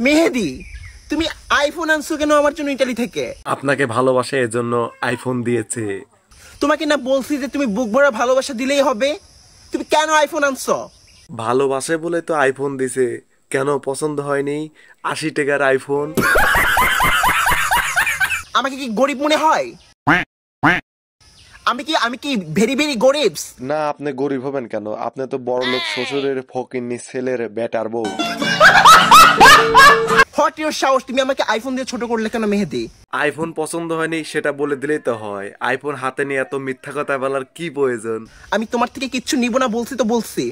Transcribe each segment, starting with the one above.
মেহেদি, তুমি আইফোন আনছো কেন আমার জন্য ইতালি থেকে? আপনাকে ভালোবাসে এজন্য আইফোন দিয়েছে। তোমাকে না বলছি যে তুমি বুক ভরা ভালোবাসা দিলেই হবে? তুমি কেন আইফোন আনছো? ভালোবাসে বলে তো আইফোন দিছে। কেন পছন্দ হয়নি 80 টাকার আইফোন? আমাকে কি গরিব মনে হয়? আমি কি ভেরি ভেরি গরিব? না, আপনি গরিব হবেন কেন? আপনি তো বড়লোক শ্বশুরের ফকিন্নি ছেলের বেটার বউ। হোয়াট ইওর সাহস, তুমি আমাকে আইফোন দিয়ে ছোট করলে কেন মেহেদি? আইফোন পছন্দ হয়নি সেটা বলে দিলেই তো হয়। আইফোন হাতে নিয়ে এত মিথ্যা কথা বলার কি প্রয়োজন? আমি তোমার থেকে কিচ্ছু নিব না বলছি তো বলছি।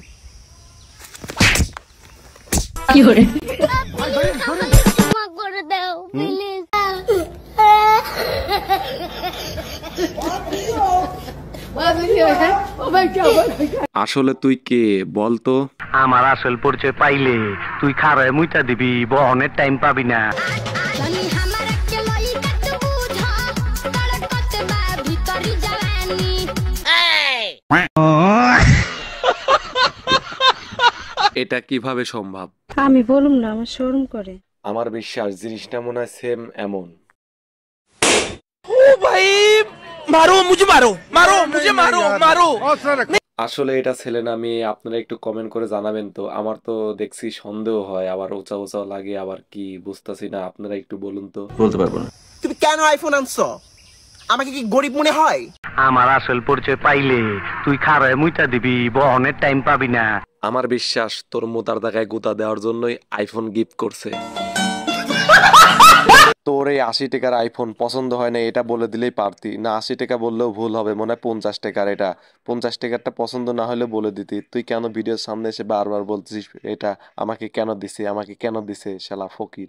কি করে আসলে তুই কে বলতো? আমার আসল পরিচয় পাইলে তুই খারায় মুইতা দিবি, বহনের টাইম পাবি না। এটা কিভাবে সম্ভব? আমি বলুম না, আমার শরম করে। আমার বিশ্বাস জিনিসটা মনে হয় সেম এমন। আসলে এটা ছেলে না মেয়ে আপনারা একটু কমেন্ট করে জানাবেন তো। আমার তো দেখছি সন্দেহ হয়, আবার উঁচা উঁচাও লাগে, আবার কি বুঝতেছি না। আপনারা একটু বলুন তো। বলতে পারবো না। তুমি কেন আইফোন আনছো? আমাকে কি গরিব মনে হয়? আমার আসল পরিচয় পাইলে তুই খারায় মুইতা দিবি, বহনের টাইম পাবি না। আমার বিশ্বাস তোর মোতার দাগায় গুতা দেওয়ার জন্যই আইফোন গিফট করছে। তোর এই 80 টাকার আইফোন পছন্দ হয় না এটা বলে দিলেই পারতি না। 80 টাকা বললেও ভুল হবে, মনে হয় 50 টাকার। এটা 50 টাকারটা পছন্দ না হলে বলে দিতি। তুই কেন ভিডিওর সামনে এসে বারবার বলছিস এটা আমাকে কেন দিছে, আমাকে কেন দিছে, শালা ফকির।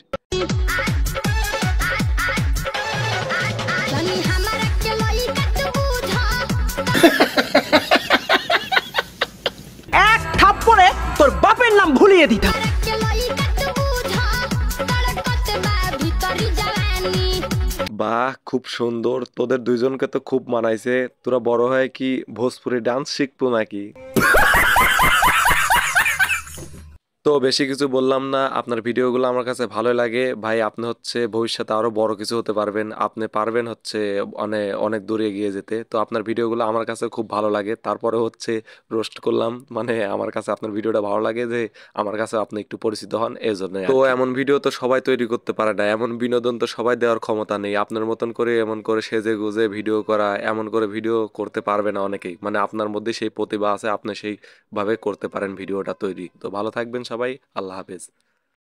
এক থাপ্পড়ে তোর বাপের নাম ভুলিয়ে দিতাম। বাহ, খুব সুন্দর। তোদের দুইজনকে তো খুব মানাইছে। তোরা বড় হয়ে কি ভোজপুরি ডান্স শিখবো নাকি? তো বেশি কিছু বললাম না। আপনার ভিডিওগুলো আমার কাছে ভালো লাগে ভাই। আপনি হচ্ছে ভবিষ্যতে আরো বড় কিছু হতে পারবেন। আপনি পারবেন হচ্ছে অনেক অনেক দূরে এগিয়ে যেতে। তো আপনার ভিডিওগুলো আমার কাছে খুব ভালো লাগে। তারপরে হচ্ছে রোস্ট করলাম, মানে আমার কাছে আপনার ভিডিওটা ভালো লাগে যে আমার কাছে আপনি একটু পরিচিত হন, এই জন্য। তো এমন ভিডিও তো সবাই তৈরি করতে পারে না, এমন বিনোদন তো সবাই দেওয়ার ক্ষমতা নেই। আপনার মতন করে এমন করে সেজে গুজে ভিডিও করা, এমন করে ভিডিও করতে পারবে না অনেকেই। মানে আপনার মধ্যে সেই প্রতিভা আছে, আপনি সেইভাবে করতে পারেন ভিডিওটা তৈরি। তো ভালো থাকবেন সবাই, আল্লাহ হাফেজ।